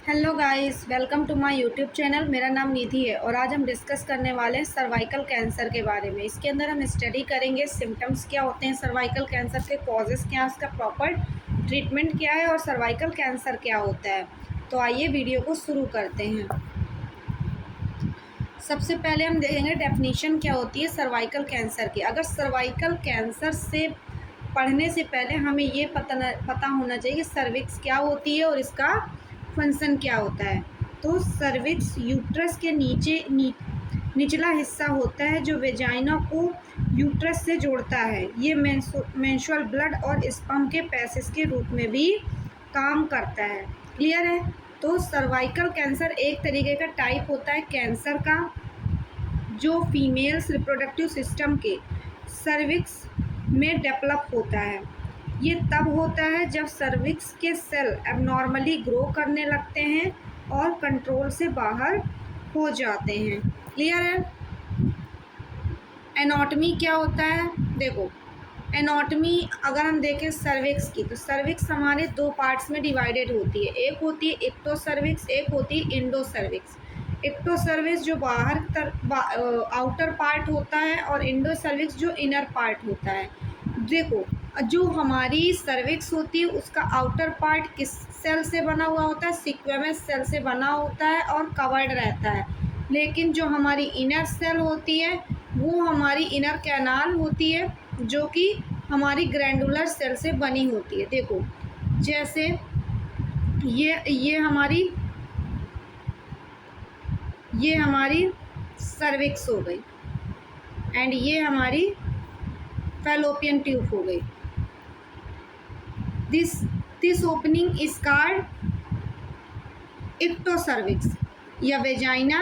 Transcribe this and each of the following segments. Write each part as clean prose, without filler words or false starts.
Hello guys, welcome to my YouTube channel. मेरा नाम निधि है और आज हम डिस्कस करने वाले हैं सर्वाइकल कैंसर के बारे में। इसके अंदर हम स्टडी करेंगे सिम्टम्स क्या होते हैं सर्वाइकल कैंसर के, कॉजेज़ क्या है, उसका प्रॉपर ट्रीटमेंट क्या है और सर्वाइकल कैंसर क्या होता है। तो आइए वीडियो को शुरू करते हैं। सबसे पहले हम देखेंगे डेफिनीशन क्या होती है सर्वाइकल कैंसर की। अगर सर्वाइकल कैंसर से पढ़ने से पहले हमें ये पता होना चाहिए कि सर्विक्स क्या होती है और इसका फंक्शन क्या होता है। तो सर्विक्स यूट्रस के निचला हिस्सा होता है जो वेजाइना को यूट्रस से जोड़ता है। ये मेंस्ट्रुअल ब्लड और स्पर्म के पैसेज के रूप में भी काम करता है। क्लियर है। तो सर्वाइकल कैंसर एक तरीके का टाइप होता है कैंसर का जो फीमेल्स रिप्रोडक्टिव सिस्टम के सर्विक्स में डेवलप होता है। ये तब होता है जब सर्विक्स के सेल एबनॉर्मली ग्रो करने लगते हैं और कंट्रोल से बाहर हो जाते हैं। क्लियर है। एनाटॉमी क्या होता है, देखो एनाटॉमी अगर हम देखें सर्विक्स की, तो सर्विक्स हमारे दो पार्ट्स में डिवाइडेड होती है। एक होती है इक्टो सर्विक्स, एक होती है इंडो सर्विक्स। इक्टो सर्विक्स जो आउटर पार्ट होता है और इंडो सर्विक्स जो इनर पार्ट होता है। देखो जो हमारी सर्विक्स होती है उसका आउटर पार्ट किस सेल से बना हुआ होता है, सिक्वेमस सेल से बना होता है और कवर्ड रहता है। लेकिन जो हमारी इनर सेल होती है वो हमारी इनर कैनाल होती है जो कि हमारी ग्रैंडुलर सेल से बनी होती है। देखो जैसे ये हमारी सर्विक्स हो गई एंड ये हमारी फैलोपियन ट्यूब हो गई। This opening is called ectocervix या vagina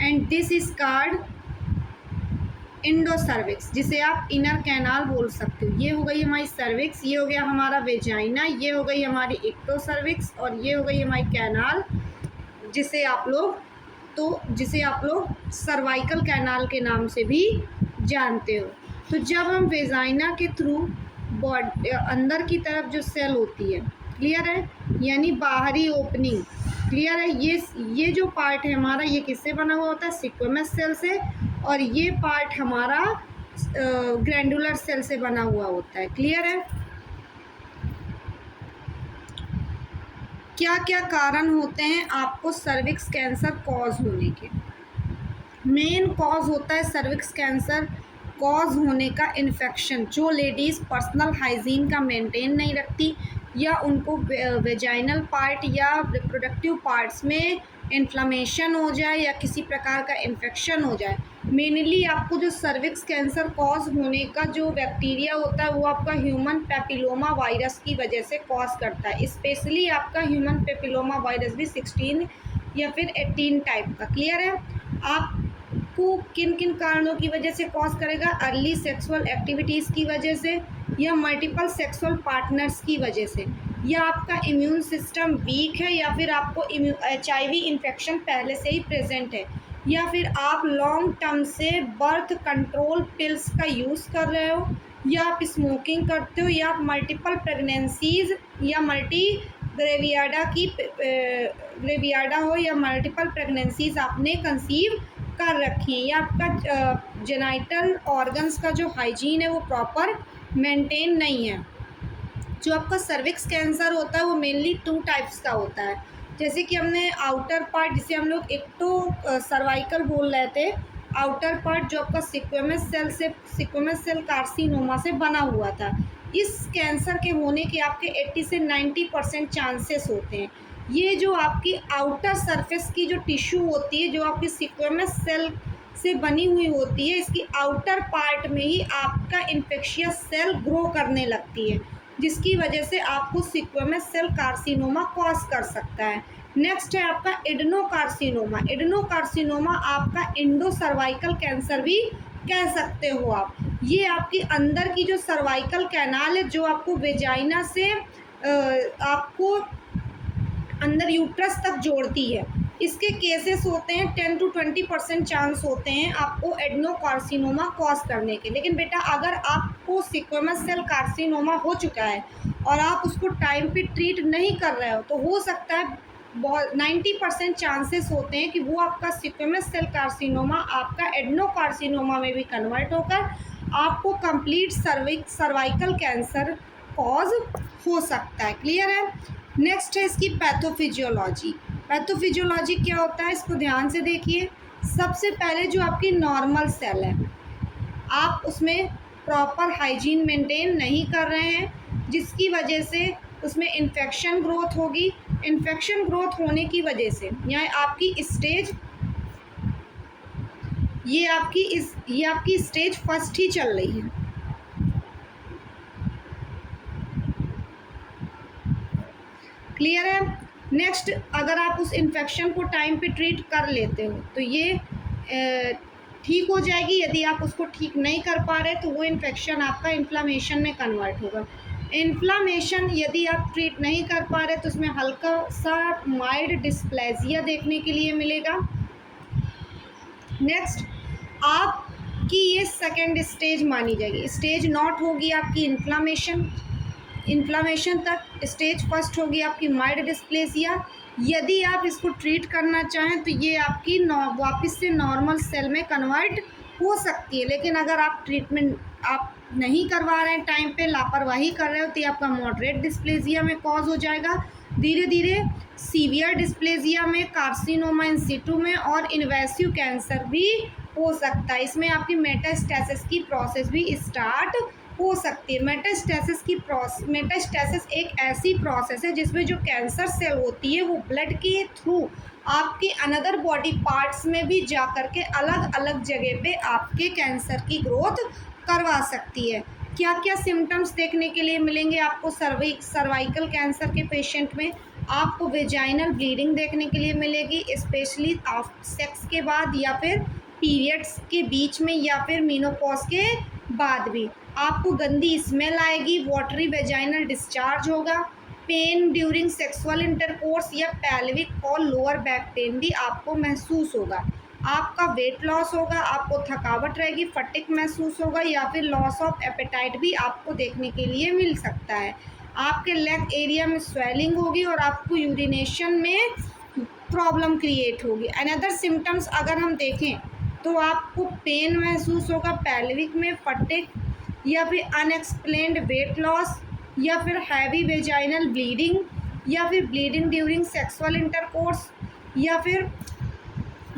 and this is called endocervix, जिसे आप इनर कैनाल बोल सकते हो। ये हो गई हमारी सर्विक्स, ये हो गया हमारा वेजाइना, ये हो गई हमारी इक्टोसर्विक्स और ये हो गई हमारी कैनाल जिसे आप लोग सर्वाइकल कैनाल के नाम से भी जानते हो। तो जब हम वेजाइना के थ्रू अंदर की तरफ जो सेल होती है, क्लियर है, यानी बाहरी ओपनिंग, क्लियर है, ये जो पार्ट है हमारा ये किससे बना हुआ होता है, सिक्वेमस सेल से, और ये पार्ट हमारा ग्रैंडुलर सेल से बना हुआ होता है। क्लियर है। क्या क्या कारण होते हैं आपको सर्विक्स कैंसर कॉज होने के। मेन कॉज होता है सर्विक्स कैंसर कॉज होने का इन्फेक्शन। जो लेडीज़ पर्सनल हाइजीन का मेंटेन नहीं रखती या उनको वेजाइनल पार्ट या रिप्रोडक्टिव पार्ट्स में इन्फ्लामेशन हो जाए या किसी प्रकार का इन्फेक्शन हो जाए। मेनली आपको जो सर्विक्स कैंसर कॉज होने का जो बैक्टीरिया होता है वो आपका ह्यूमन पेपिलोमा वायरस की वजह से कॉज करता है। स्पेशली आपका ह्यूमन पेपिलोमा वायरस भी 16 या फिर 18 टाइप का। क्लियर है। आपको किन किन कारणों की वजह से कॉज करेगा, अर्ली सेक्सुअल एक्टिविटीज़ की वजह से या मल्टीपल सेक्सुअल पार्टनर्स की वजह से, या आपका इम्यून सिस्टम वीक है, या फिर आपको HIV इन्फेक्शन पहले से ही प्रेजेंट है, या फिर आप लॉन्ग टर्म से बर्थ कंट्रोल पिल्स का यूज़ कर रहे हो, या आप स्मोकिंग करते हो, या आप मल्टीपल प्रेगनेंसीज या ग्रेवियार्डा हो या मल्टीपल प्रेगनेंसीज आपने कंसीव कर रखी हैं, या आपका जेनाइटल ऑर्गन्स का जो हाइजीन है वो प्रॉपर मेंटेन नहीं है। जो आपका सर्विक्स कैंसर होता है वो मेनली 2 टाइप्स का होता है। जैसे कि हमने आउटर पार्ट, जिसे हम लोग एक्टो सर्वाइकल बोल रहे थे, आउटर पार्ट जो आपका सिक्वेमस सेल कार्सिनोमा से बना हुआ था। इस कैंसर के होने के आपके 80 से 90% चांसेस होते हैं। ये जो आपकी आउटर सरफेस की जो टिश्यू होती है जो आपकी सिक्वेमस सेल से बनी हुई होती है, इसकी आउटर पार्ट में ही आपका इन्फेक्शियस सेल ग्रो करने लगती है, जिसकी वजह से आपको सिक्वेमस सेल कार्सिनोमा कॉज कर सकता है। नेक्स्ट है आपका एडेनोकार्सिनोमा। एडेनोकार्सिनोमा आपका इंडो सर्वाइकल कैंसर भी कह सकते हो आप। ये आपकी अंदर की जो सर्वाइकल कैनाल है जो आपको वेजाइना से आपको अंदर यूट्रस तक जोड़ती है, इसके केसेस होते हैं 10 to 20% चांस होते हैं आपको एडेनोकार्सिनोमा कॉज करने के। लेकिन बेटा अगर आपको सिक्वेमस सेल कार्सिनोमा हो चुका है और आप उसको टाइम पे ट्रीट नहीं कर रहे हो तो हो सकता है बहुत 90% चांसेस होते हैं कि वो आपका स्क्वेमस सेल कार्सिनोमा आपका एडनोकार्सिनोमा में भी कन्वर्ट होकर आपको कंप्लीट सर्वाइकल कैंसर कॉज हो सकता है। क्लियर है। नेक्स्ट है इसकी पैथोफिजियोलॉजी। पैथोफिजियोलॉजी क्या होता है, इसको ध्यान से देखिए। सबसे पहले जो आपकी नॉर्मल सेल है, आप उसमें प्रॉपर हाइजीन मेंटेन नहीं कर रहे हैं, जिसकी वजह से उसमें इन्फेक्शन ग्रोथ होगी। इन्फेक्शन ग्रोथ होने की वजह से यहाँ आपकी स्टेज ये आपकी स्टेज फर्स्ट ही चल रही है। क्लियर है। नेक्स्ट, अगर आप उस इन्फेक्शन को टाइम पे ट्रीट कर लेते हो तो ये ठीक हो जाएगी। यदि आप उसको ठीक नहीं कर पा रहे तो वो इन्फेक्शन आपका इन्फ्लामेशन में कन्वर्ट होगा। इन्फ्लामेशन यदि आप ट्रीट नहीं कर पा रहे तो उसमें हल्का सा माइल्ड डिस्प्लेजिया देखने के लिए मिलेगा। नेक्स्ट, आपकी ये सेकेंड स्टेज मानी जाएगी। स्टेज नॉट होगी आपकी इन्फ्लामेशन तक। स्टेज फर्स्ट होगी आपकी माइल्ड डिस्प्लेसिया। यदि आप इसको ट्रीट करना चाहें तो ये आपकी वापस से नॉर्मल सेल में कन्वर्ट हो सकती है। लेकिन अगर आप ट्रीटमेंट आप नहीं करवा रहे हैं टाइम पे, लापरवाही कर रहे हो, तो ये आपका मॉडरेट डिस्प्लेसिया में कॉज हो जाएगा। धीरे धीरे सीवियर डिस्प्लेसिया में, कार्सिनोमा इन सिटू में और इन्वेसिव कैंसर भी हो सकता है। इसमें आपकी मेटास्टेसिस की प्रोसेस भी स्टार्ट हो सकती है। मेटास्टेसिस एक ऐसी प्रोसेस है जिसमें जो कैंसर सेल होती है वो ब्लड के थ्रू आपके अनदर बॉडी पार्ट्स में भी जा कर के अलग अलग जगह पे आपके कैंसर की ग्रोथ करवा सकती है। क्या क्या सिम्टम्स देखने के लिए मिलेंगे आपको सर्वाइकल कैंसर के पेशेंट में? आपको वेजाइनल ब्लीडिंग देखने के लिए मिलेगी, स्पेशली सेक्स के बाद या फिर पीरियड्स के बीच में या फिर मीनोपॉज के बाद भी। आपको गंदी स्मेल आएगी, वाटरी वेजाइनल डिस्चार्ज होगा, पेन ड्यूरिंग सेक्सुअल इंटरकोर्स या पैल्विक और लोअर बैक पेन भी आपको महसूस होगा। आपका वेट लॉस होगा, आपको थकावट रहेगी, फटिग महसूस होगा या फिर लॉस ऑफ एपेटाइट भी आपको देखने के लिए मिल सकता है। आपके लेग एरिया में स्वेलिंग होगी और आपको यूरिनेशन में प्रॉब्लम क्रिएट होगी। अनदर सिम्टम्स अगर हम देखें तो आपको पेन महसूस होगा पैल्विक में, फटिग या फिर अनएक्सप्लेन्ड वेट लॉस या फिर हैवी वेजाइनल ब्लीडिंग या फिर ब्लीडिंग ड्यूरिंग सेक्सुअल इंटरकोर्स या फिर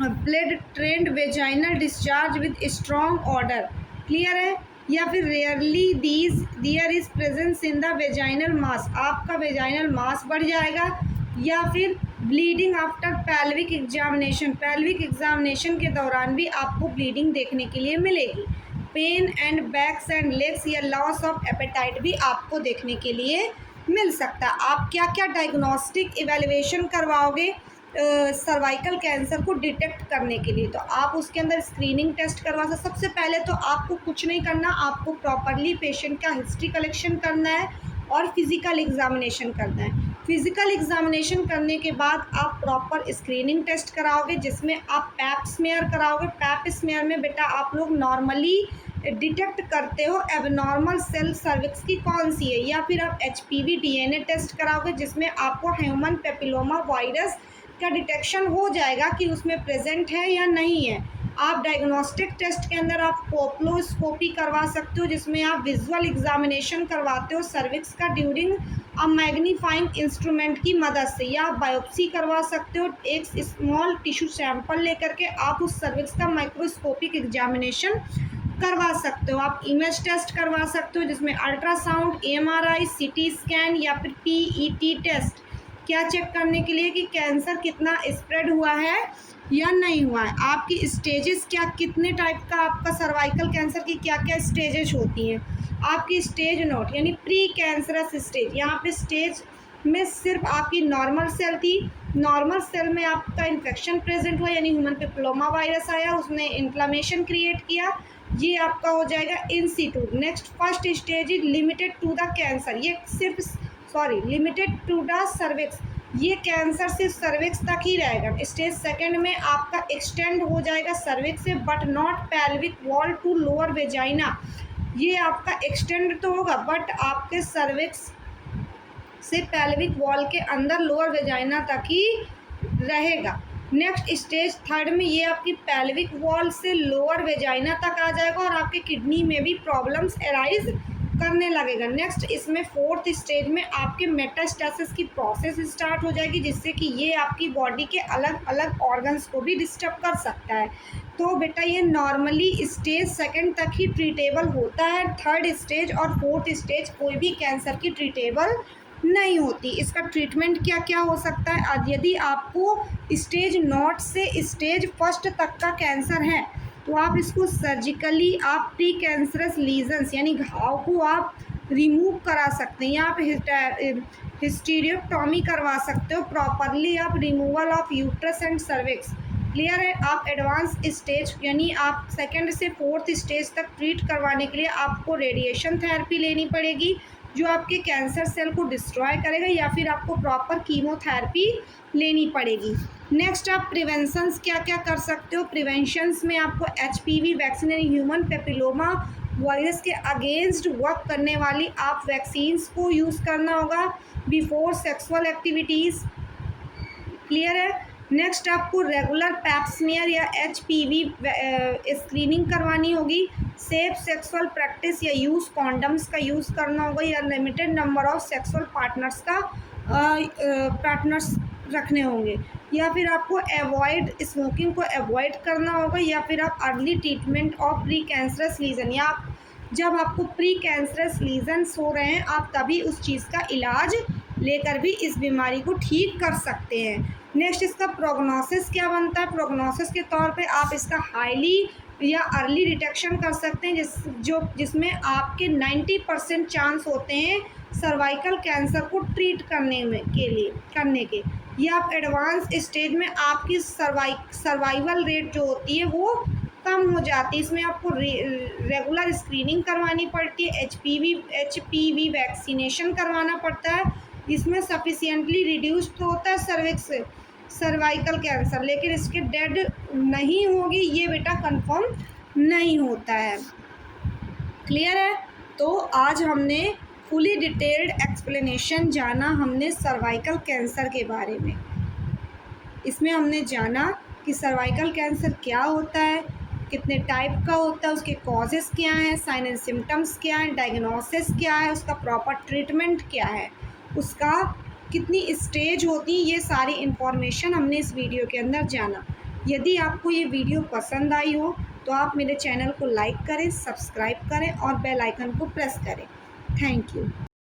blood trend vaginal discharge with strong odour. Clear है। या फिर rarely there is presence in the vaginal mass, आपका वेजाइनल मास बढ़ जाएगा। या फिर ब्लीडिंग आफ्टर पैल्विक एग्जामिनेशन के दौरान भी आपको ब्लीडिंग देखने के लिए मिलेगी। Pain and backs and legs या लॉस ऑफ एपेटाइट भी आपको देखने के लिए मिल सकता है। आप क्या क्या डायग्नोस्टिक इवैल्यूएशन करवाओगे सर्वाइकल कैंसर को डिटेक्ट करने के लिए? तो आप उसके अंदर स्क्रीनिंग टेस्ट करवा सकते। सबसे पहले तो आपको कुछ नहीं करना, आपको प्रॉपरली पेशेंट का हिस्ट्री कलेक्शन करना है और फिज़िकल एग्जामिनेशन करना है। फिज़िकल एग्जामिनेशन करने के बाद आप प्रॉपर स्क्रीनिंग टेस्ट कराओगे, जिसमें आप पैप स्मेयर कराओगे। पैप स्मेयर में बेटा आप लोग नॉर्मली डिटेक्ट करते हो एबनॉर्मल सेल सर्विक्स की कौन सी है, या फिर आप HPV DNA टेस्ट कराओगे, जिसमें आपको ह्यूमन पेपिलोमा वायरस का डिटेक्शन हो जाएगा कि उसमें प्रेजेंट है या नहीं है। आप डायग्नोस्टिक टेस्ट के अंदर आप कोप्लोस्कोपी करवा सकते हो, जिसमें आप विजुअल एग्जामिनेशन करवाते हो सर्विक्स का ड्यूरिंग अ मैग्नीफाइंग इंस्ट्रूमेंट की मदद से, या आप बायोप्सी करवा सकते हो। एक स्मॉल टिश्यू सैंपल लेकर के आप उस सर्विक्स का माइक्रोस्कोपिक एग्जामिनेशन करवा सकते हो। आप इमेज टेस्ट करवा सकते हो, जिसमें अल्ट्रासाउंड, MRI, CT स्कैन या फिर PET टेस्ट, क्या चेक करने के लिए कि कैंसर कितना स्प्रेड हुआ है या नहीं हुआ है। आपकी स्टेजेस क्या, कितने टाइप का आपका सर्वाइकल कैंसर की क्या क्या स्टेजेस होती हैं। आपकी स्टेज नोट यानी प्री कैंसरस स्टेज, यहाँ पे स्टेज में सिर्फ आपकी नॉर्मल सेल थी, नॉर्मल सेल में आपका इन्फेक्शन प्रेजेंट हुआ यानी ह्यूमन पेपिलोमा वायरस आया, उसने इन्फ्लामेशन क्रिएट किया, ये आपका हो जाएगा in situ. Next first stage is limited to the cancer, ये सिर्फ लिमिटेड टू द सर्विक्स, ये कैंसर सिर्फ सर्विक्स तक ही रहेगा। स्टेज सेकंड में आपका एक्सटेंड हो जाएगा सर्विक्स से, but not pelvic wall to lower vagina, ये आपका एक्सटेंड तो होगा बट आपके सर्विक्स से पेल्विक वॉल के अंदर लोअर वेजाइना तक ही रहेगा। नेक्स्ट स्टेज थर्ड में ये आपकी पेल्विक वॉल से लोअर वेजाइना तक आ जाएगा और आपके किडनी में भी प्रॉब्लम्स एराइज करने लगेगा। नेक्स्ट इसमें फोर्थ स्टेज में आपके मेटास्टेसिस की प्रोसेस स्टार्ट हो जाएगी, जिससे कि ये आपकी बॉडी के अलग अलग ऑर्गन्स को भी डिस्टर्ब कर सकता है। तो बेटा ये नॉर्मली स्टेज सेकंड तक ही ट्रीटेबल होता है। थर्ड स्टेज और फोर्थ स्टेज कोई भी कैंसर की ट्रीटेबल नहीं होती। इसका ट्रीटमेंट क्या क्या हो सकता है? यदि आपको स्टेज नॉट से स्टेज फर्स्ट तक का कैंसर है तो आप इसको सर्जिकली आप प्री कैंसरस लीजन्स यानी घाव को आप रिमूव करा सकते हैं या आप हिस्टीरियोटॉमी करवा सकते हो। प्रॉपरली आप removal of uterus and cervix. Clear है? आप एडवांस स्टेज यानी आप सेकंड से फोर्थ स्टेज तक ट्रीट करवाने के लिए आपको रेडिएशन थेरेपी लेनी पड़ेगी, जो आपके कैंसर सेल को डिस्ट्रॉय करेगा, या फिर आपको प्रॉपर कीमोथेरेपी लेनी पड़ेगी। नेक्स्ट आप प्रिवेंशंस क्या क्या कर सकते हो? प्रिवेंशंस में आपको HPV वैक्सीन यानी ह्यूमन पेपिलोमा वायरस के अगेंस्ट वर्क करने वाली आप वैक्सीन्स को यूज़ करना होगा बिफोर सेक्सुअल एक्टिविटीज़। क्लियर है? नेक्स्ट आपको रेगुलर पैप्समियर या HPV स्क्रीनिंग करवानी होगी। सेफ सेक्सुअल प्रैक्टिस या यूज़ कॉन्डम्स का यूज़ करना होगा, या limited number of sexual partners रखने होंगे, या फिर आपको अवॉइड स्मोकिंग को अवॉइड करना होगा, या फिर आप early treatment of pre cancerous lesion, या जब आपको प्री कैंसरस लीजन्स हो रहे हैं आप तभी उस चीज़ का इलाज लेकर भी इस बीमारी को ठीक कर सकते हैं। नेक्स्ट इसका प्रोग्नोसिस क्या बनता है? प्रोग्नोसिस के तौर पे आप इसका हाईली या अर्ली डिटेक्शन कर सकते हैं, जिसमें आपके 90% चांस होते हैं सर्वाइकल कैंसर को ट्रीट करने के। या आप एडवांस स्टेज में आपकी सर्वाइवल रेट जो होती है वो कम हो जाती है। इसमें आपको रेगुलर स्क्रीनिंग करवानी पड़ती है, HPV वैक्सीनेशन करवाना पड़ता है। इसमें सफिशिएंटली रिड्यूस तो होता है सर्वाइकल कैंसर, लेकिन इसके डेड नहीं होगी ये बेटा कंफर्म नहीं होता है। क्लियर है? तो आज हमने फुली डिटेल्ड एक्सप्लेनेशन जाना हमने सर्वाइकल कैंसर के बारे में। इसमें हमने जाना कि सर्वाइकल कैंसर क्या होता है, कितने टाइप का होता है, उसके कॉजेज़ क्या हैं, साइन एंड सिम्टम्स क्या हैं, डायग्नोसिस क्या है, उसका प्रॉपर ट्रीटमेंट क्या है, उसका कितनी स्टेज होती है, ये सारी इन्फॉर्मेशन हमने इस वीडियो के अंदर जाना। यदि आपको ये वीडियो पसंद आई हो तो आप मेरे चैनल को लाइक करें, सब्सक्राइब करें और बेल आइकन को प्रेस करें। Thank you.